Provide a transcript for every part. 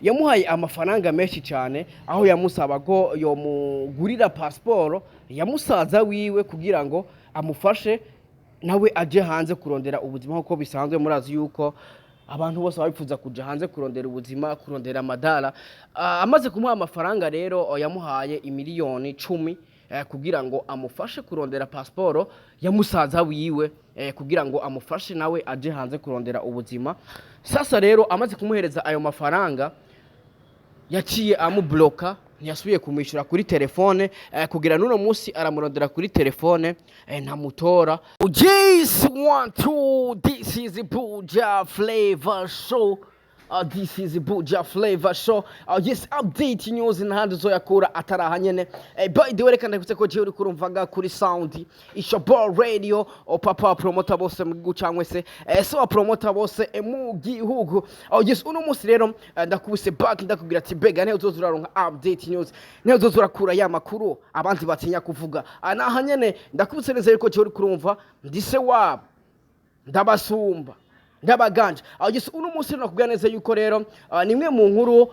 yamuhaye amafaranga menshi cyane aho yamusaba ko yomugurira pasiporo ya musaza wiwe kugira ngo amufashe nawe aje hanze kurondera ubuzima nk'uko bisanzwe murazi yuko abantu bose babifuza kuja hanze kurondera ubuzima kurondera amadara. Amaze kumuha amafaranga rero yamuhaye imiliyoni 10 kugira ngo amufashe kurondera pasiporo ya musaza wiwe kugira ngo amufashe nawe aje hanze kurondera ubuzima. Sasa rero amaze kumuhereza ayo mafaranga yaciye amubloka ntiyasubiye kumwishyura kuri telefone kugira n'uno munsi aramurondera kuri telefone ntamutora. Yes, 1 2 this is Buja Flavor Show. This is Buja Flavor Show. Yes, update news n'ahandi uzoyakura ataraha nyene. By the way, reka ndakubise ko jewe uri kurumvaga kuri sound Ishobora Radio papa promoter bose mu gihugu cyangwa se so promoter bose mu gihugu. Yes, uno munsi rero ndakubise back ndakubwira ati bega ne uzozuraronka update news ne uzozurakura ya makuru abandi batinya kuvuga. Naha nyene ndakubise neza yuko jewe uri kurumva ndise wabo ndabasumba ndabaganje. Yes, uno munsi nakubwira neza yuko rero nimwe mu nkuru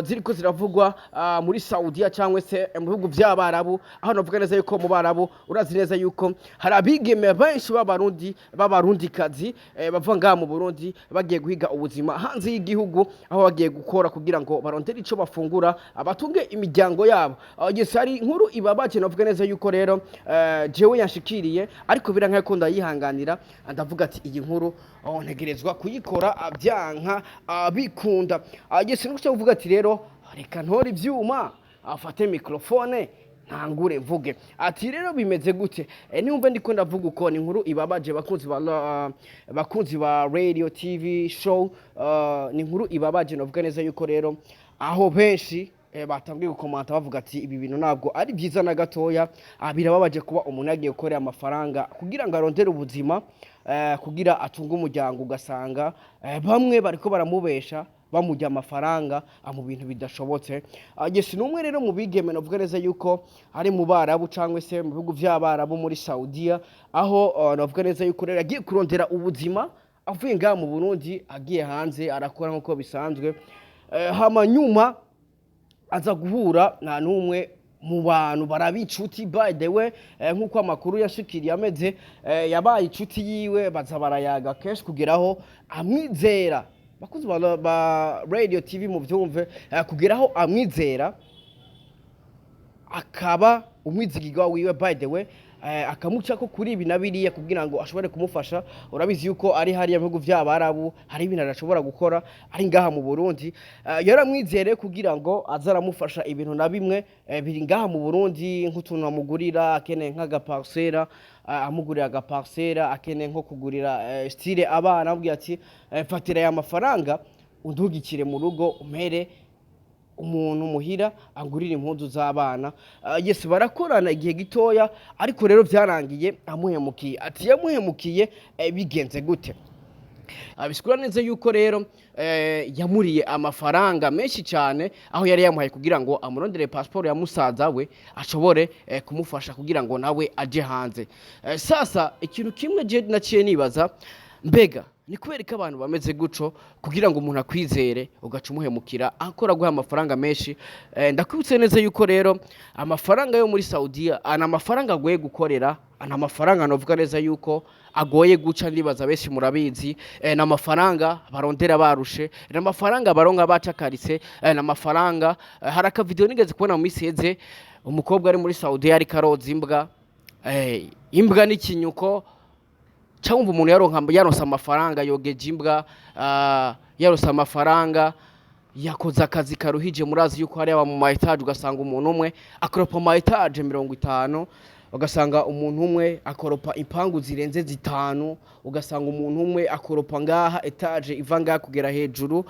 ziriko ziravugwa muri Saudiya cyangwa se mu bihugu by'abarabu, aho navuga neza yuko mu barabu urazi neza yuko hari abigeme benshi b'abarundi kazi bava ngaha mu Burundi bagiye guhiga ubuzima hanze y'igihugu, aho bagiye gukora kugira ngo barondere ico bafungura abatunge imiryango yabo. Yes, hari inkuru ibabaje navuga neza yuko rero jewe yanshikiriye, ariko birankaye ko ndayihanganira ndavuga ati iyi nkuru ntegerezwa kuyikora abyanka abikunda. Yes, nuko uvuga ati rero reka ntore ivyuma afate microphone ntangure mvuge ati rero bimeze gute. Niumve ndiko ndavuga uko ni inkuru ibabaje bakunzi ba radio TV show. Ni inkuru ibabaje navuga neza yuko rero aho benshi batangiye gukomanta bavuga ati ibi bintu ntabwo ari byiza na gatoya. Birababaje kuba umuntu yagiye gukorera amafaranga kugira ngo arondere ubuzima kugira atunga umuryango, ugasanga bamwe bariko baramubesha bamujya amafaranga mu bintu bidashobotse. Yes, numwe rero mu bigeme navuga neza yuko ari mu barabu cyangwa se mu bihugu by'abarabu muri Saudiya, aho navuga neza yuko rero agiye kurondera ubuzima avuye ngaha mu Burundi agiye hanze arakora nkuko bisanzwe. Hama nyuma aza guhura na numwe mu bantu barabicuti. By the way, nkuko amakuru yashikiriye ameze yabaye icuti yiwe baza barayaga kenshi kugeraho amwizera. Bakuzi ba Radio TV mu byumve kugeraho amwizera akaba umwizigirwa wiwe. By the way, akamuca ko kuri ibi nabiriye kugira ngo ashobore kumufasha. Urabizi yuko ari hariya mu bihugu by'abarabu hari ibintu arashobora gukora ari ngaha mu Burundi. Yaramwizere kugira ngo azaramufasha ibintu na bimwe biri ngaha mu Burundi, nk'utuntu amugurira akeneye nk'agaparcela amugurira agaparcela, akeneye nko kugurira style abana amubwira ati fatira ya mafaranga undugikire mu rugo umere umuntu muhira angurira impundu z'abana. Yes, barakorana igihe gitoya, ariko rero byarangiye amuhemukiye. Ati yamuhemukiye bigenze gute? Bisikura neza yuko rero yamuriye amafaranga menshi cyane, aho yari yamuhaye kugira ngo amurondere passport ya musaza we ashobore kumufasha kugira ngo nawe aje hanze. Sasa ikintu kimwe je naciye nibaza, mbega ni kubera ko abantu bameze guco kugira ngo umuntu akwizere ugaca umuhemukira akora guha amafaranga menshi. Ndakubitse neza yuko rero amafaranga yo muri Saudiya ana amafaranga agoye gukorera, ana amafaranga novuga neza yuko agoye guca, ndibaza benshi murabizi. Na amafaranga barondera barushe, na amafaranga baronga bacakaritse, na amafaranga haraka video nigeze kubona mu miseze umukobwa ari muri Saudiya ari karoza imbwa. Imbwa n'ikinyuko cyangwa umuntu yaronsa amafaranga yogeje imbwa, yaronsa amafaranga yakoze akazi karuhije. Murazi yuko hari aba mu etage ugasanga umuntu umwe akoropa mu etage 50, ugasanga umuntu umwe akoropa impangu zirenze 5, ugasanga umuntu umwe akoropa ngaha etage iva ngaha kugera hejuru,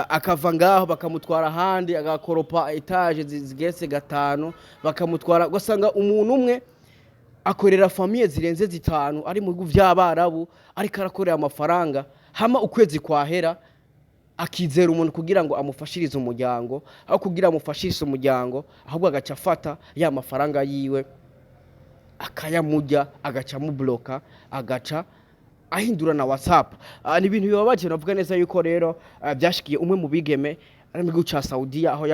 akava ngaho bakamutwara handi agakoropa etage zigese 5 bakamutwara. Ugasanga umuntu umwe akorera famille zirenze 5 ari mu bihugu by'abarabu, ariko arakorera amafaranga. Hama ukwezi kwahera akizera umuntu kugira ngo amufashirize umuryango, aho kugira amufashishe umuryango ahubwo agaca afata ya mafaranga yiwe akayamujya, agaca mu bloka, agaca ahindura na WhatsApp. Ni ibintu bibabaje navuga neza yuko rero byashikiye umwe mu bigeme ari mu gihugu ca Saudiya aho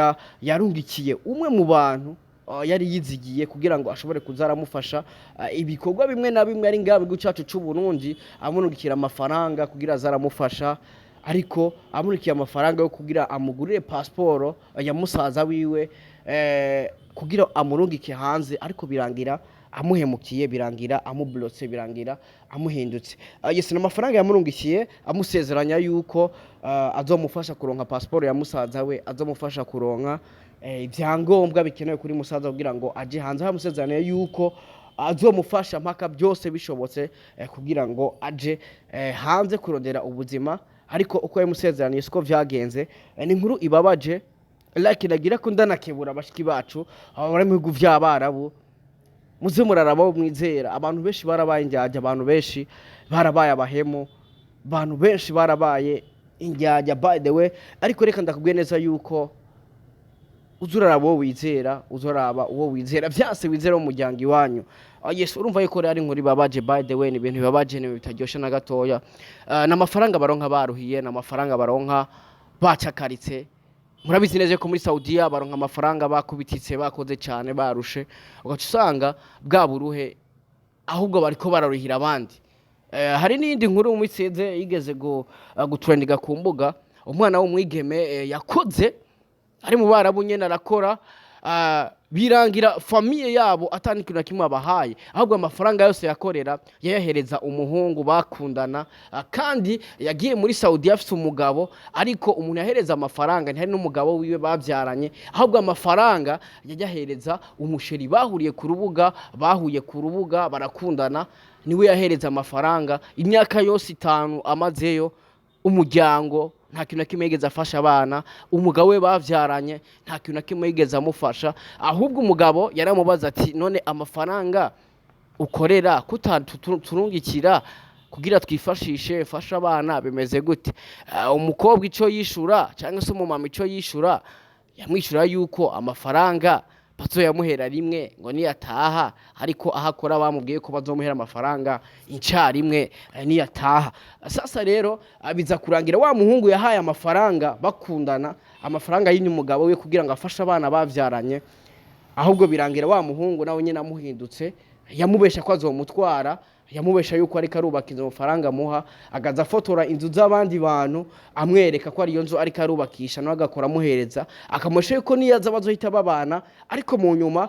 yarungikiye umwe mu bantu yari yizigiye kugira ngo ashobore kuzaramufasha ibikorwa bimwe na bimwe ari ngaho mu gihugu cacu c'u Burundi, amunurikira amafaranga kugira azaramufasha, ariko amurikiye amafaranga yo kugira amugurire pasiporo ya musaza wiwe kugira amurungike hanze, ariko birangira amuhemukiye, birangira amublotse, birangira amuhindutse. Yese n'amafaranga yamurungikiye amusezeranya yuko azomufasha kuronka pasiporo ya musaza we, azomufasha kuronka ibyangombwa bikenewe kuri musaza kugira ngo aje hanze, amusezeranya yuko azomufasha mpaka byose bishobotse kugira ngo aje hanze kurondera ubuzima. Ariko uko yamusezeraniye siko vyagenze. Ni inkuru ibabaje, like nagira ko ndanakebura abashiki bacu abari mu bihugu vy'Abarabu, muze muraraba mwizera. Abantu benshi barabaye injyaja, abantu benshi barabaye abahemu, abantu benshi barabaye injyaja by the way. Ariko reka ndakubwiye neza yuko uzuraraba uwo wizera, uzoraba uwo wizera, vyase wizera mu muryango iwanyu. Yes, urumva yuko ari inkuru ibabaje by the way, ni ibintu bibabaje, ni bitaryoshe na gatoya. N'amafaranga baronka baruhiye, n'amafaranga baronka bacakaritse. Murabizi neza ko muri Saudiya baronka amafaranga bakubititse, bakoze cyane, barushe, ugaca usanga bwa buruhe ahubwo bariko bararuhira abandi. Hari n'indi nkuru mu miseze yigeze gutrendinga ku mbuga, umwana w'umwigeme yakoze ari mu Barabu nyene arakora, birangira famiye yabo atani kintu kimwe abahaye, ahubwo amafaranga yose yakorera yayahereza umuhungu bakundana, kandi yagiye muri Saudi afite umugabo, ariko umuntu yahereza amafaranga ntihari n'umugabo wiwe bavyaranye, ahubwo amafaranga yayahereza umusheri bahuriye ku rubuga, bahuye ku rubuga barakundana, niwe yahereza amafaranga. Imyaka yose 5 amazeyo, umuryango nta kintu kimwe yigeze afasha abana, umugabo we bavyaranye nta kintu kimwe yigeze amufasha, ahubwo umugabo yaramubaza ati none amafaranga ukorera kutanturungikira kugira twifashishe fasha abana bimeze gute? Umukobwa ico yishura cyangwa se umumama ico yishura, yamwishura yuko amafaranga bazoyamuhera rimwe ngo niyataha, ariko ahakora bamubwiye ko bazomuhera amafaranga incarimwe niyataha. Sasa rero abiza kurangira wa muhungu yahaye amafaranga bakundana, amafaranga y'inyumugabo we kugira ngo afashe abana bavyaranye, ahubwo birangira wa muhungu nawe nyene amuhindutse, yamubesha ko azomutwara, yamubesha yuko ariko arubaka inzu amafaranga muha, agaza fotora inzu z'abandi bantu amwereka ko ari iyo nzu ariko arubakisha, no agakora amuhereza, akamwesha yuko niyaza bazohita babana, ariko mu nyuma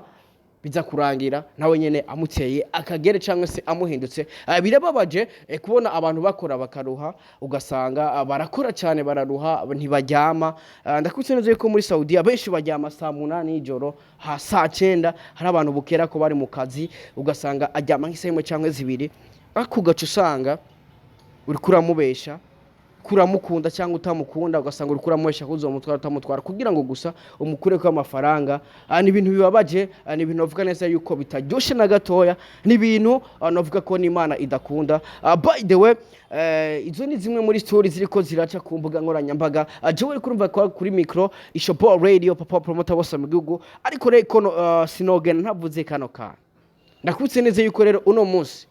biza kurangira nawe nyene amuteye akagere cyangwa se amuhindutse. Birababaje kubona abantu bakora bakaruha, ugasanga barakora cyane bararuha ntibaryama. Ndakubitse neza yuko muri Saudiya benshi baryama saa 8 y'ijoro, saa 9 hari abantu bukera ko bari mu kazi, ugasanga aryama nk'isaha cyangwa 2, ariko ugaca usanga uri kuramubesha, kuramukunda cyangwa utamukunda, ugasanga uri kuramubesha kuzomutwara utamutwara kugira ngo gusa umukure ko amafaranga. Ni ibintu bibabaje, ni ibintu bavuga neza yuko bitaryoshe na gatoya, ni ibintu navuga ko n'Imana idakunda. By the way, izo ni zimwe muri stories ziriko ziraca ku mbuga nkoranyambaga. Jewe uri kurumva kuri micro Ishopo Radio, papa promoter bose mu gihugu, ariko reko sinogena ntavuze kano kana. Ndakubitse neza yuko rero uno munsi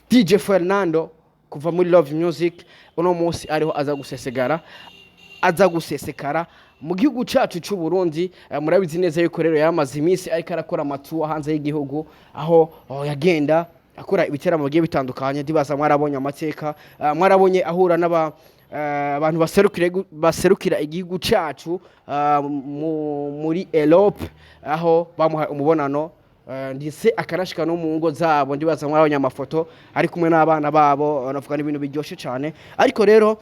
DJ Fernando kuva muri Love Music uno munsi ariho aza gusesekara mu gihugu cacu c'u Burundi. Murabizi neza yuko rero yamaze iminsi ariko arakora amatuwa hanze y'igihugu, aho yagenda akora ibiteramo bigiye bitandukanye. Ndibaza mwarabonye amateka, mwarabonye ahura abantu baserukira igihugu cacu muri Europe, aho bamuha umubonano ndise akanashika no mu ngo zabo. Ndibaza mwarabonye amafoto ari kumwe n'abana babo, navuga n'ibintu biryoshe cyane. Ariko rero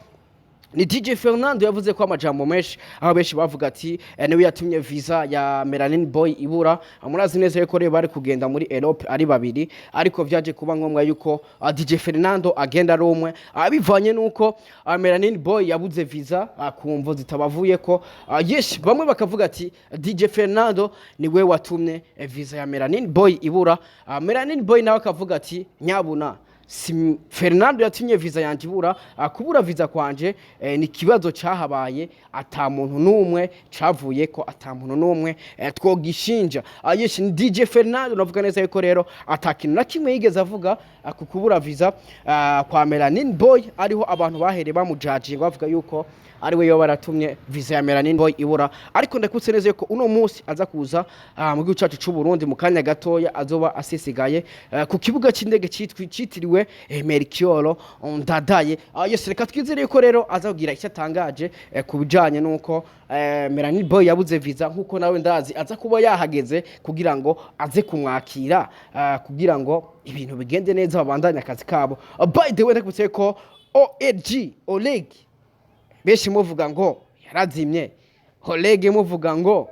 ni DJ Fernando yavuze ko amajambo menshi, aho benshi bavuga ati niwe yatumye visa ya Melanin Boy ibura. Murazi neza yuko rero bari kugenda muri Europe ari babiri, ariko vyaje kuba ngombwa yuko DJ Fernando agenda ari umwe, bivanye nuko Melanin Boy yabuze visa kumvo zitabavuye ko. Yes, bamwe bakavuga ati DJ Fernando niwe watumye visa ya Melanin Boy ibura. Melanin Boy nawe akavuga ati nyabuna si Fernando yatumye visa yanje ibura, kubura visa kwanje ni kibazo cyahabaye, ata muntu numwe cavuye ko, ata muntu numwe twogishinja. Yes, ni DJ Fernando navuga neza yuko rero atakintu na kimwe yigeze avuga ku kubura visa kwa Melanin Boy, ariho abantu bahere bamujudging bavuga yuko ari we yo baratumye visa ya Melanin Boy ibura ariko ndakutse neza yuko uno munsi aza kuza mu gihugu cyacu cy'u Burundi mu kanya gatoya azoba asisigaye ku kibuga cy'indege cyitiriwe Melchior Ndadaye. Yes, reka twizere yuko rero azagira icyo atangaje ku bijanye nuko Melanin Boy yabuze visa nkuko nawe ndazi aza kuba yahageze kugira ngo aze kumwakira kugira ngo ibintu bigende neza babandanye akazi kabo. By the way ndakubwiye ko Oleg beshi muvuga ngo yarazimye, Oleg muvuga ngo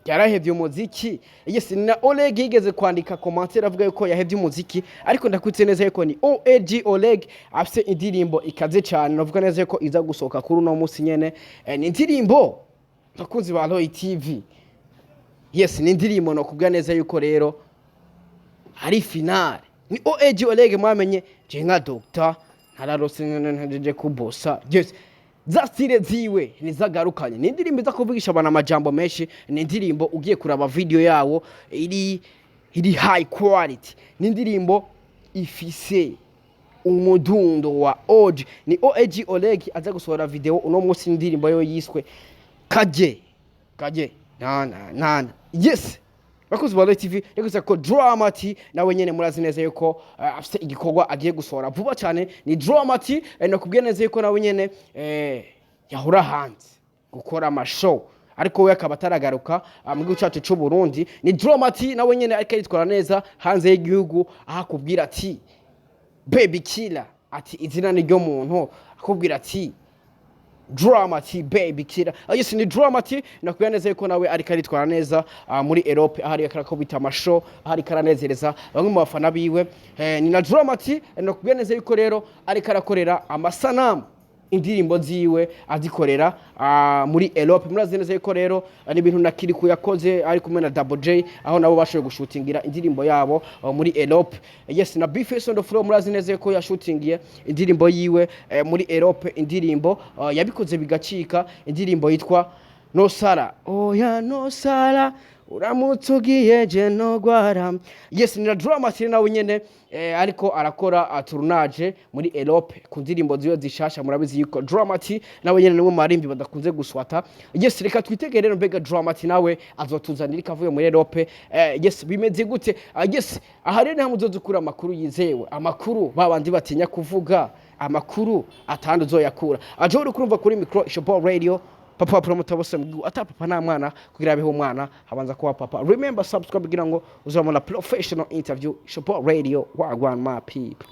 yarahevye umuziki. Yes, na Oleg yigeze kwandika commentaire avuga yuko yahevye umuziki ariko ndakutse neza yuko ni Oleg afise indirimbo ikaze cyane navuga neza yuko iza gusohoka kuri uno munsi nyene. Ni indirimbo bakunzi ba Roy TV. Yes, ni indirimbo no kubwa neza yuko rero hari finale. Ni Oleg mwamenye je nka doctor ntararose nje kubosa. Yes, za style ziwe nizagarukanye. Ni indirimbo iza kuvugisha abana amajambo menshi, ni indirimbo ugiye kuraba video yawo iri high quality. Ni indirimbo ifise umudundo wa OG. Ni Oleg aza gusohora video uno munsi indirimbo yo yiswe Kaje nana. Yes, bakuzi ba TV yaguze ko Dramati nawe nyene murazi neza yuko afite igikorwa agiye gusohora vuba cyane. Ni Dramati no kubwiye neza yuko nawe nyene yahura hanze gukora amashow ariko we akaba ataragaruka mu gihugu cyacu cy'u Burundi. Ni Dramati nawe nyene ariko yitwara neza hanze y'igihugu akubwira ati baby killer, ati izina ni ryo muntu, akubwira ati Dramati baby killer. Yes, ni Dramati nakubwira neza yuko nawe ariko aritwara neza muri Europe ahari akarako bita amashow ahari karanezereza bamwe mu bafana biwe. Ni na Dramati nakubwira neza yuko rero ariko arakorera amasanamu indirimbo ziwe azikorera muri Europe. Murazi neza yuko rero ni ibintu nakiri kuyakoze ari kumwe na Double J aho nabo bashoboye gushutingira indirimbo yabo muri Europe. Yes, na Bface on the floor murazi neza yuko yashutingiye indirimbo yiwe muri Europe, indirimbo yabikoze bigacika, indirimbo yitwa No Sara. Oya no Sara uramutsugiye je no gwara. Yes, ni na Dramati nawe nyene ariko arakora tournage muri Europe ku ndirimbo ziyo zishasha. Murabizi yuko Dramati nawe nyene nimwe marimbi badakunze guswata. Yes, reka twitegere rero mbega Dramati nawe azotuzanira kavuye muri Europe. Yes, bimeze gute? Yes, aha rero ntamuzozukura amakuru yizewe, amakuru babandi batinya kuvuga, amakuru atandi uzoyakura. Aje uri kurumva kuri micro Shop Radio. Papa promoter bose mgu ata papa na mwana kugira beho umwana habanza kuba papa. Remember subscribe kugira ngo uzamona professional interview Shop Radio wagwan my people.